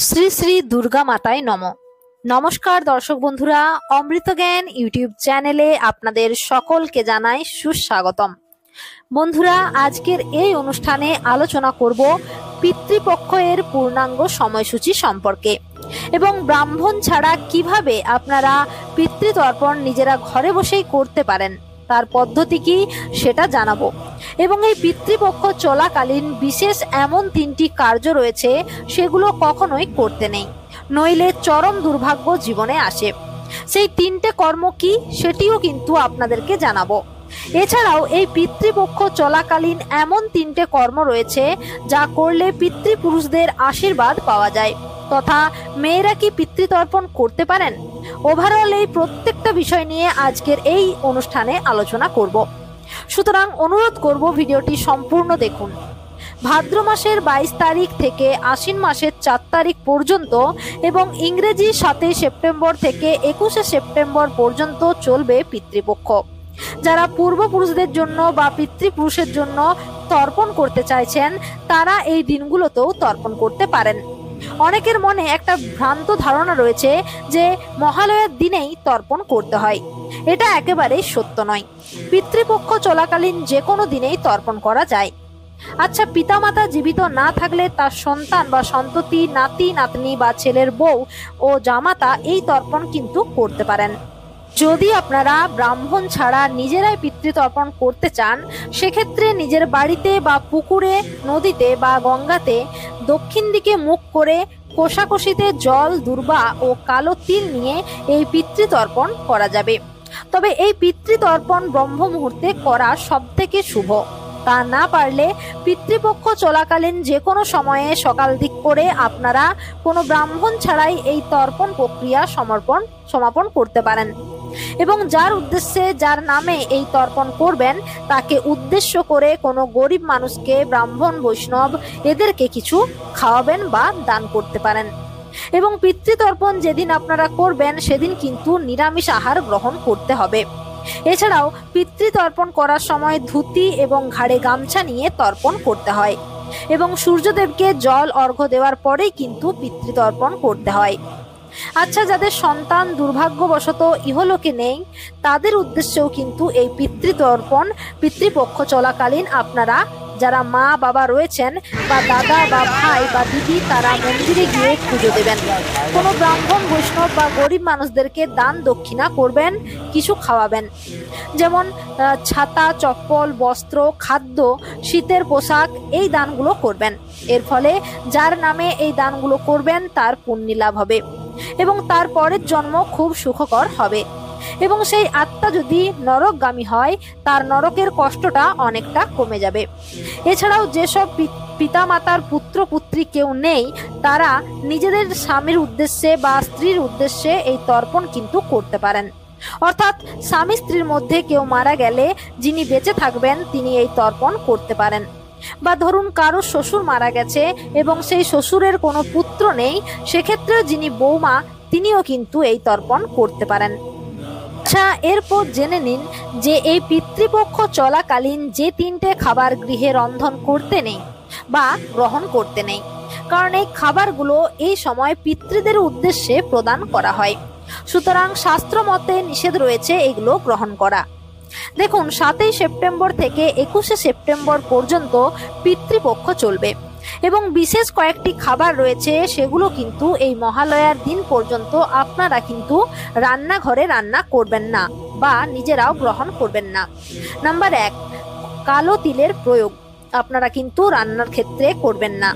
শ্রী শ্রী দুর্গা মাতায় নম। নমস্কার দর্শক বন্ধুরা, অমৃত জ্ঞান ইউটিউব চ্যানেলে আপনাদের সকলকে জানাই সুস্বাগতম। বন্ধুরা, আজকের এই অনুষ্ঠানে আলোচনা করব পিতৃপক্ষ এর পূর্ণাঙ্গ সময়সূচি সম্পর্কে এবং ব্রাহ্মণ ছাড়া কিভাবে আপনারা পিতৃতর্পণ নিজেরা ঘরে বসেই করতে পারেন তার পদ্ধতি কি সেটা জানাবো। এবং এই পিতৃপক্ষ চলাকালীন বিশেষ এমন 3টি কার্য রয়েছে, সেগুলো কখনোই করতে নেই, নইলে চরম দুর্ভাগ্য জীবনে আসে। সেই 3টে কর্ম কি সেটিও কিন্তু আপনাদেরকে জানাবো। এছাড়াও এই পিতৃপক্ষ চলাকালীন এমন 3টে কর্ম রয়েছে যা করলে পিতৃপুরুষদের আশীর্বাদ পাওয়া যায়, তথা মেয়েরা কি পিতৃতর্পণ করতে পারেন। ওভারঅল এই প্রত্যেকটা বিষয় নিয়ে আজকের এই অনুষ্ঠানে আলোচনা করব। সুতরাং অনুরোধ করব ভিডিওটি সম্পূর্ণ দেখুন। ভাদ্র মাসের 22 তারিখ থেকে আশ্বিন মাসের 4 তারিখ পর্যন্ত এবং ইংরেজি 7 সেপ্টেম্বর থেকে 21 সেপ্টেম্বর পর্যন্ত চলবে পিতৃপক্ষ। যারা পূর্বপুরুষদের জন্য বা পিতৃপুরুষের জন্য তর্পণ করতে চাইছেন তারা এই দিনগুলোতেও তর্পণ করতে পারেন। অনেকের মনে একটা ভ্রান্ত ধারণা রয়েছে যে মহালয়ার দিনেই তর্পণ করতে হয়। এটা একেবারেই সত্য নয়। পিতৃপক্ষ চলাকালীন যে কোনো দিনেই তর্পণ করা যায়। আচ্ছা, পিতামাতা জীবিত না থাকলে তার সন্তান বা সন্ততি, নাতি নাতনি বা ছেলের বউ ও জামাতা এই তর্পণ কিন্তু করতে পারেন। যদি আপনারা ব্রাহ্মণ ছাড়া নিজেরাই পিতৃতর্পণ করতে চান, সেক্ষেত্রে নিজের বাড়িতে বা পুকুরে, নদীতে বা গঙ্গাতে দক্ষিণ দিকে মুখ করে কোষাকষিতে জল, দূর্বা ও কালো তিল নিয়ে এই পিতৃতর্পণ করা যাবে। তবে এই পিতৃতর্পণ ব্রহ্ম মুহূর্তে করা সবথেকে শুভ। তা না পারলে পিতৃপক্ষ চলাকালীন যে কোনো সময়ে সকাল দিক করে আপনারা কোনো ব্রাহ্মণ ছাড়াই এই তর্পণ প্রক্রিয়া সমাপন করতে পারেন। এবং যার উদ্দেশ্যে, যার নামে এই তর্পণ করবেন তাকে উদ্দেশ্য করে কোনো গরিব মানুষকে, ব্রাহ্মণ, বৈষ্ণব এদেরকে কিছু খাওয়াবেন বা দান করতে পারেন। এবং পিতৃতর্পণ যেদিন আপনারা করবেন সেদিন কিন্তু নিরামিষ আহার গ্রহণ করতে হবে। এছাড়াও পিতৃতর্পণ করার সময় ধুতি এবং ঘাড়ে গামছা নিয়ে তর্পণ করতে হয় এবং সূর্যদেবকে জল অর্ঘ্য দেওয়ার পরেই কিন্তু পিতৃতর্পণ করতে হয়। আচ্ছা, যাদের সন্তান দুর্ভাগ্যবশত ইহলোকে নেই তাদের উদ্দেশ্যেও কিন্তু এই পিতৃতর্পণ পিতৃপক্ষ চলাকালীন আপনারা যারা মা বাবা রয়েছেন বা দাদা বা ভাই বা দিদি, তারা মন্দিরে গিয়ে পুজো দেবেন। কোনো ব্রাহ্মণ, বৈষ্ণব বা গরিব মানুষদেরকে দান দক্ষিণা করবেন, কিছু খাওয়াবেন। যেমন ছাতা, চপ্পল, বস্ত্র, খাদ্য, শীতের পোশাক, এই দানগুলো করবেন। এর ফলে যার নামে এই দানগুলো করবেন তার পুণ্য লাভ হবে এবং তার পরের জন্ম খুব সুখকর হবে। এবং সেই আত্মা যদি নরকগামী হয় তার নরকের কষ্টটা অনেকটা কমে যাবে। এছাড়াও যেসব পিতামাতার পুত্র পুত্রী কেউ নেই তারা নিজেদের স্বামীর উদ্দেশ্যে বা স্ত্রীর উদ্দেশ্যে এই তর্পণ কিন্তু করতে পারেন। অর্থাৎ স্বামী স্ত্রীর মধ্যে কেউ মারা গেলে যিনি বেঁচে থাকবেন তিনি এই তর্পণ করতে পারেন। বা ধরুন কারো শ্বশুর মারা গেছে এবং সেই শ্বশুরের কোনো পুত্র নেই, সেক্ষেত্রে যিনি বৌমা তিনিও কিন্তু এই তর্পণ করতে পারেন। আচ্ছা, এরপর জেনে নিন যে এই পিতৃপক্ষ চলাকালীন যে 3টে খাবার গৃহে রন্ধন করতে নেই বা গ্রহণ করতে নেই, কারণ এই খাবারগুলো এই সময় পিতৃদের উদ্দেশ্যে প্রদান করা হয়। সুতরাং শাস্ত্র মতে নিষেধ রয়েছে এগুলো গ্রহণ করা। দেখুন, 7 সেপ্টেম্বর থেকে 21 সেপ্টেম্বর পর্যন্ত পিতৃপক্ষ চলবে এবং বিশেষ কয়েকটি খাবার রয়েছে, সেগুলো কিন্তু এই মহালয়ার দিন পর্যন্ত আপনারা কিন্তু রান্নাঘরে রান্না করবেন না বা নিজেরাও গ্রহণ করবেন না। নাম্বার 1, কালো তিলের প্রয়োগ আপনারা কিন্তু রান্নার ক্ষেত্রে করবেন না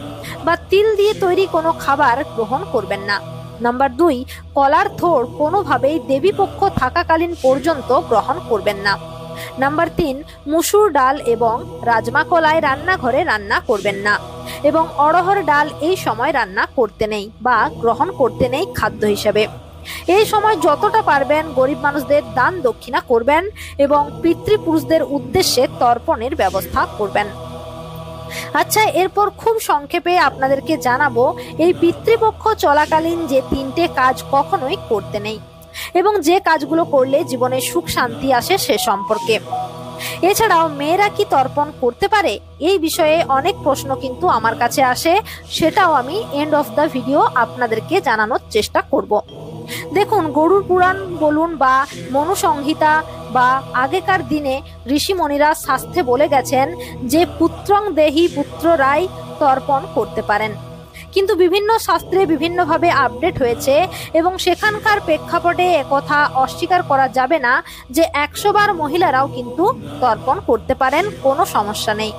বা তিল দিয়ে তৈরি কোনো খাবার গ্রহণ করবেন না। নাম্বার 2, কলার থোড় কোনোভাবেই দেবীপক্ষ থাকাকালীন পর্যন্ত গ্রহণ করবেন না। নাম্বার 3, মুসুর ডাল এবং রাজমা কলাই রান্নাঘরে রান্না করবেন না এবং অড়হর ডাল এই সময় রান্না করতে নেই বা গ্রহণ করতে নেই খাদ্য হিসেবে। এই সময় যতটা পারবেন গরিব মানুষদের দান দক্ষিণা করবেন এবং পিতৃপুরুষদের উদ্দেশ্যে তর্পণের ব্যবস্থা করবেন। আচ্ছা, এরপর খুব সংক্ষেপে আপনাদেরকে জানাবো এই পিতৃপক্ষ চলাকালীন যে 3টে কাজ কখনোই করতে নেই এবং যে কাজগুলো করলে জীবনে সুখ শান্তি আসে সে সম্পর্কে। এছাড়াও মেয়েরা কি তর্পণ করতে পারে, এই বিষয়ে অনেক প্রশ্ন কিন্তু আমার কাছে আসে, সেটাও আমি এন্ড অফ দ্য ভিডিও আপনাদেরকে জানানোর চেষ্টা করব। দেখুন, গরুড় পুরাণ বলুন বা মনুসংহিতা বা আগেকার দিনে ঋষিমণিরা শাস্ত্রে বলে গেছেন যে পুত্রং দেহি পুত্ররাই তর্পণ করতে পারেন। কিন্তু বিভিন্ন শাস্ত্রে বিভিন্নভাবে আপডেট হয়েছে এবং সেখানকার প্রেক্ষাপটে একথা অস্বীকার করা যাবে না যে 100 বার মহিলারাও কিন্তু তর্পণ করতে পারেন, কোনো সমস্যা নেই।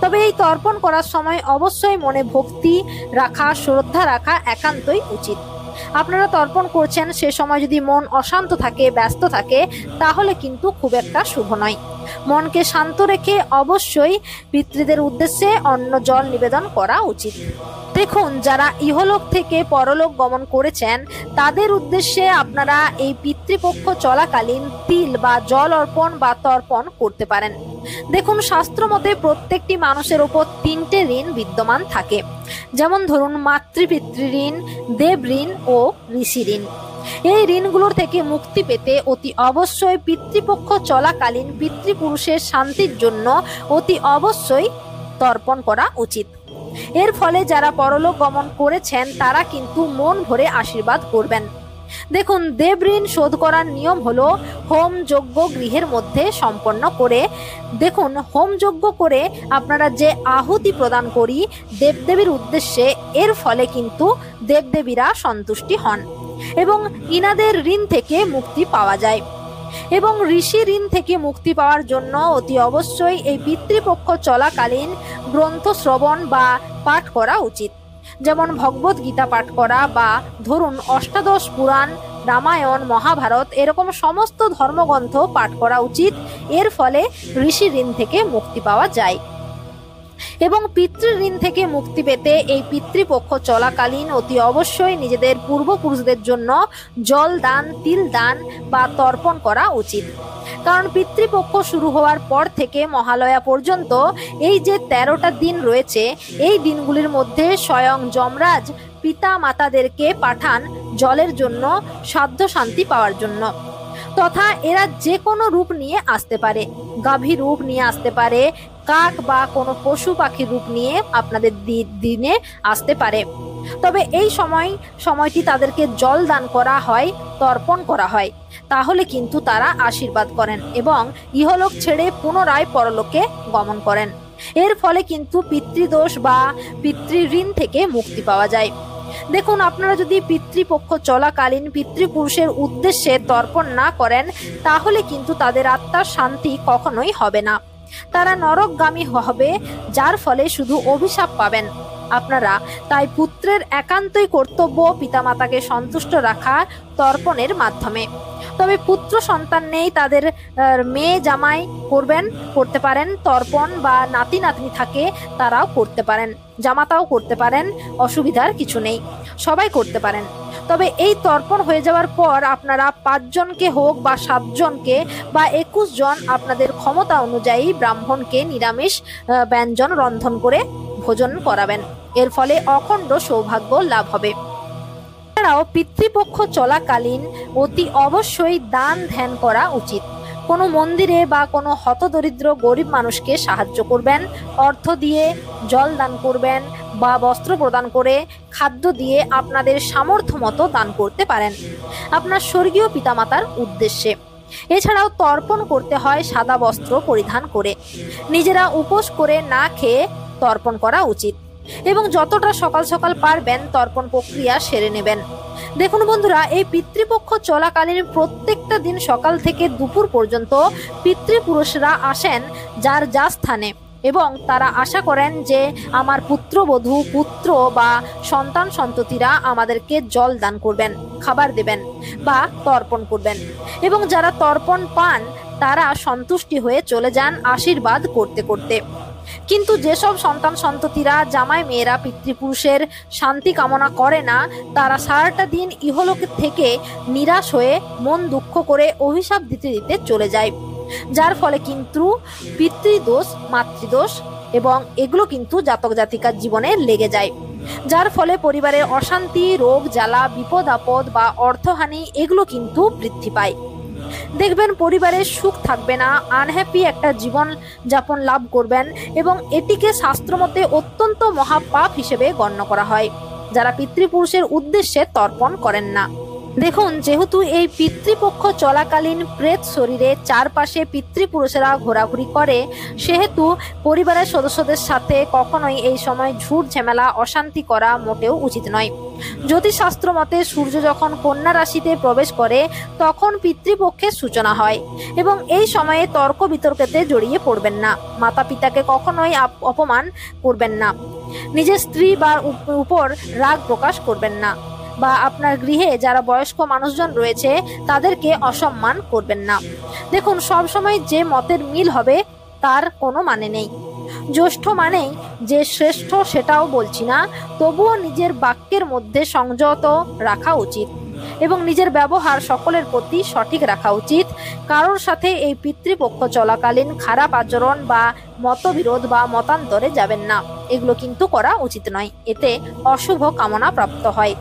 তবে এই তর্পণ করার সময় অবশ্যই মনে ভক্তি রাখা, শ্রদ্ধা রাখা একান্তই উচিত। আপনারা তর্পণ করছেন, সে সময় যদি মন অশান্ত থাকে, ব্যস্ত থাকে, তাহলে কিন্তু খুব একটা শুভ নয়। মনকে শান্ত রেখে অবশ্যই পিতৃদের উদ্দেশ্যে অন্ন জল নিবেদন করা উচিত। দেখুন, যারা ইহলোক থেকে পরলোক গমন করেছেন তাদের উদ্দেশ্যে আপনারা এই পিতৃপক্ষ চলাকালীন তিল বা জল অর্পণ বা তর্পণ করতে পারেন। দেখুন, শাস্ত্র মতে প্রত্যেকটি মানুষের ওপর 3টে ঋণ বিদ্যমান থাকে, যেমন ধরুন মাতৃপিতৃ ঋণ, দেব ঋণ ও ঋষি ঋণ। এই ঋণগুলোর থেকে মুক্তি পেতে অতি অবশ্যই পিতৃপক্ষ চলাকালীন পিতৃপুরুষের শান্তির জন্য অতি অবশ্যই তর্পণ করা উচিত। এর ফলে যারা পরলোক গমন করেছেন তারা কিন্তু মন ভরে আশীর্বাদ করবেন। দেখুন, দেব ঋণ শোধ করার নিয়ম হলো হোম যজ্ঞ গৃহের মধ্যে সম্পন্ন করে। দেখুন, হোম যজ্ঞ করে আপনারা যে আহুতি প্রদান করি দেবদেবীর উদ্দেশ্যে, এর ফলে কিন্তু দেবদেবীরা সন্তুষ্টি হন এবং ইনাদের ঋণ থেকে মুক্তি পাওয়া যায়। এবং ঋষি ঋণ থেকে মুক্তি পাওয়ার জন্য অতি অবশ্যই এই পিতৃপক্ষ চলাকালীন গ্রন্থ শ্রবণ বা পাঠ করা উচিত, যেমন ভগবত গীতা পাঠ করা বা ধরুন অষ্টাদশ পুরাণ, রামায়ণ, মহাভারত এরকম সমস্ত ধর্মগ্রন্থ পাঠ করা উচিত। এর ফলে ঋষি ঋণ থেকে মুক্তি পাওয়া যায়। এবং পিতৃ ঋণ থেকে মুক্তি পেতে এই পিতৃপক্ষ চলাকালীন অতি অবশ্যই নিজেদের পূর্বপুরুষদের জন্য জল দান, তিল দান বা তর্পণ করা উচিত। কারণ পিতৃপক্ষ শুরু হওয়ার পর থেকে মহালয়া পর্যন্ত এই যে 13টা দিন রয়েছে, এই দিনগুলির মধ্যে স্বয়ং যমরাজ পিতা মাতাদেরকে পাঠান জলের জন্য, সাধ্য শান্তি পাওয়ার জন্য। তথা এরা যে কোনো রূপ নিয়ে আসতে পারে, গাভী রূপ নিয়ে আসতে পারে, কাক বা কোনো পশু পাখির রূপ নিয়ে আপনাদের দিনে আসতে পারে। তবে এই সময়টি তাদেরকে জল দান করা হয়, তর্পণ করা হয়, তাহলে কিন্তু তারা আশীর্বাদ করেন এবং ইহলোক ছেড়ে পুনরায় পরলোকে গমন করেন। এর ফলে কিন্তু পিতৃদোষ বা পিতৃ ঋণ থেকে মুক্তি পাওয়া যায়। দেখুন, আপনারা যদি পিতৃপক্ষ চলাকালীন পিতৃপুরুষের উদ্দেশ্যে তর্পণ না করেন তাহলে কিন্তু তাদের আত্মার শান্তি কখনোই হবে না, তারা নরকগামী হবে, যার ফলে শুধু অভিশাপ পাবেন আপনারা। তাই পুত্রের একান্তই কর্তব্য পিতামাতাকে সন্তুষ্ট রাখা তর্পণের মাধ্যমে। তবে পুত্র সন্তান নেই তাদের মেয়ে জামাই করতে পারেন তর্পণ, বা নাতি নাতনি থাকে তারাও করতে পারেন, জামাতাও করতে পারেন, অসুবিধার কিছু নেই, সবাই করতে পারেন। তবে এই তর্পণ হয়ে যাওয়ার পর আপনারা 5 জনকে হোক বা 7 জনকে বা 21 জন আপনাদের ক্ষমতা অনুযায়ী ব্রাহ্মণকে নিরামিষ ব্যঞ্জন রন্ধন করে ভোজন করাবেন। এর ফলে অখণ্ড সৌভাগ্য লাভ হবে। এছাড়াও পিতৃপক্ষ চলাকালীন অতি অবশ্যই দান ধ্যান করা উচিত। কোনো মন্দিরে বা কোনো হতদরিদ্র গরিব মানুষকে সাহায্য করবেন, অর্থ দিয়ে জল দান করবেন বা বস্ত্র প্রদান করে, খাদ্য দিয়ে আপনাদের সামর্থ্য মতো দান করতে পারেন আপনার স্বর্গীয় পিতামাতার উদ্দেশ্যে। এছাড়াও তর্পণ করতে হয় সাদা বস্ত্র পরিধান করে, নিজেরা উপোস করে না খেয়ে তর্পণ করা উচিত এবং যতটা সকাল সকাল পারবেন তর্পণ প্রক্রিয়া সেরে নেবেন। দেখুন বন্ধুরা, এই পিতৃপক্ষ চলাকালীন প্রত্যেকটা দিন সকাল থেকে দুপুর পর্যন্ত পিতৃপুরুষরা আসেন যার যা স্থানে এবং তারা আশা করেন যে আমার পুত্রবধূ, পুত্র বা সন্তান সন্ততিরা আমাদেরকে জল দান করবেন, খাবার দেবেন বা তর্পণ করবেন। এবং যারা তর্পণ পান তারা সন্তুষ্টি হয়ে চলে যান আশীর্বাদ করতে করতে। কিন্তু যেসব সন্তান সন্ততিরা, জামাই মেয়েরা পিতৃপুরুষের শান্তি কামনা করে না, তারা সারাটা দিন ইহলোকের থেকে নিরাশ হয়ে মন দুঃখ করে অভিশাপ দিতে দিতে চলে যায়, যার ফলে কিন্তু পিতৃদোষ, মাতৃদোষ এবং এগুলো কিন্তু জাতক জাতিকার জীবনে লেগে যায়, যার ফলে পরিবারের অশান্তি, রোগ জ্বালা, বিপদ আপদ বা অর্থহানি এগুলো কিন্তু বৃদ্ধি পায়। দেখবেন পরিবারের সুখ থাকবে না, আনহ্যাপি একটা জীবন যাপন লাভ করবেন এবং এটিকে শাস্ত্রমতে অত্যন্ত মহাপাপ হিসেবে গণ্য করা হয় যারা পিতৃপুরুষের উদ্দেশ্যে তর্পণ করেন না। দেখুন, যেহেতু এই পিতৃপক্ষ চলাকালীন প্রেত শরীরে চারপাশে পিতৃপুরুষেরা ঘোরাঘুরি করে, সেহেতু পরিবারের সদস্যদের সাথে কখনোই এই সময় ঝুট ঝামেলা অশান্তি করা মোটেও উচিত নয়। জ্যোতিষশাস্ত্র মতে সূর্য যখন কন্যা রাশিতে প্রবেশ করে তখন পিতৃপক্ষের সূচনা হয় এবং এই সময়ে তর্ক বিতর্কেতে জড়িয়ে পড়বেন না। মাতা পিতাকে কখনোই অপমান করবেন না, নিজের স্ত্রী বা উপর রাগ প্রকাশ করবেন না, বা আপনার গৃহে যারা বয়স্ক মানুষজন রয়েছে তাদেরকে অসম্মান করবেন না। দেখুন, সবসময় যে মতের মিল হবে তার কোনো মানে নেই। জ্যেষ্ঠ মানেই যে শ্রেষ্ঠ সেটাও বলছি না, তবুও নিজের বাক্যের মধ্যে সংযত রাখা উচিত এবং নিজের ব্যবহার সকলের প্রতি সঠিক রাখা উচিত। কারোর সাথে এই পিতৃপক্ষ চলাকালীন খারাপ আচরণ বা মতবিরোধ বা মতান্তরে যাবেন না, এগুলো কিন্তু করা উচিত নয়, এতে অশুভ কামনা প্রাপ্ত হয়।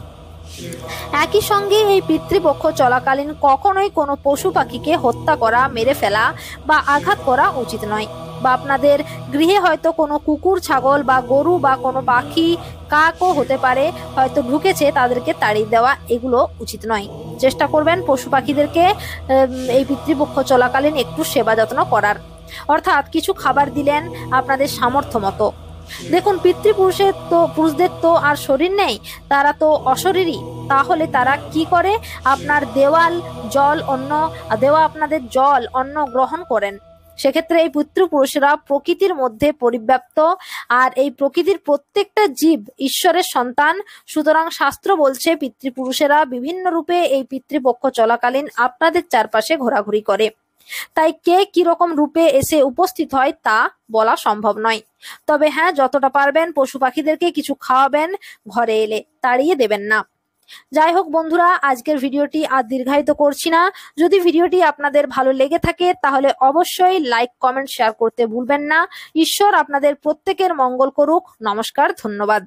একই সঙ্গে এই পিতৃপক্ষ চলাকালীন কখনোই কোনো পশু পাখিকে হত্যা করা, মেরে ফেলা বা আঘাত করা উচিত নয়। বা আপনাদের গৃহে হয়তো কোনো কুকুর, ছাগল বা গরু বা কোনো পাখি, কাকও হতে পারে, হয়তো ঢুকেছে, তাদেরকে তাড়িয়ে দেওয়া, এগুলো উচিত নয়। চেষ্টা করবেন পশু পাখিদেরকে এই পিতৃপক্ষ চলাকালীন একটু সেবা যত্ন করার, অর্থাৎ কিছু খাবার দিলেন আপনাদের সামর্থ্য মতো। দেখুন, পুরুষদের তো আর শরীর নেই, তারা তো অশরীরী, তাহলে তারা কি করে? আপনার আপনাদের জল অন্ন গ্রহণ করেন। সেক্ষেত্রে এই পিতৃপুরুষেরা প্রকৃতির মধ্যে পরিব্যাপ্ত, আর এই প্রকৃতির প্রত্যেকটা জীব ঈশ্বরের সন্তান। সুতরাং শাস্ত্র বলছে পিতৃপুরুষেরা বিভিন্ন রূপে এই পিতৃপক্ষ চলাকালীন আপনাদের চারপাশে ঘোরাঘুরি করে। তাই কে কিরকম রূপে এসে উপস্থিত হয় তা বলা সম্ভব নয়। তবে হ্যাঁ, যতটা পারবেন পশু পাখিদেরকে কিছু খাওয়াবেন, ঘরে এলে তাড়িয়ে দেবেন না। যাই হোক বন্ধুরা, আজকের ভিডিওটি আর দীর্ঘায়িত করছি না। যদি ভিডিওটি আপনাদের ভালো লেগে থাকে তাহলে অবশ্যই লাইক, কমেন্ট, শেয়ার করতে ভুলবেন না। ঈশ্বর আপনাদের প্রত্যেকের মঙ্গল করুক। নমস্কার, ধন্যবাদ।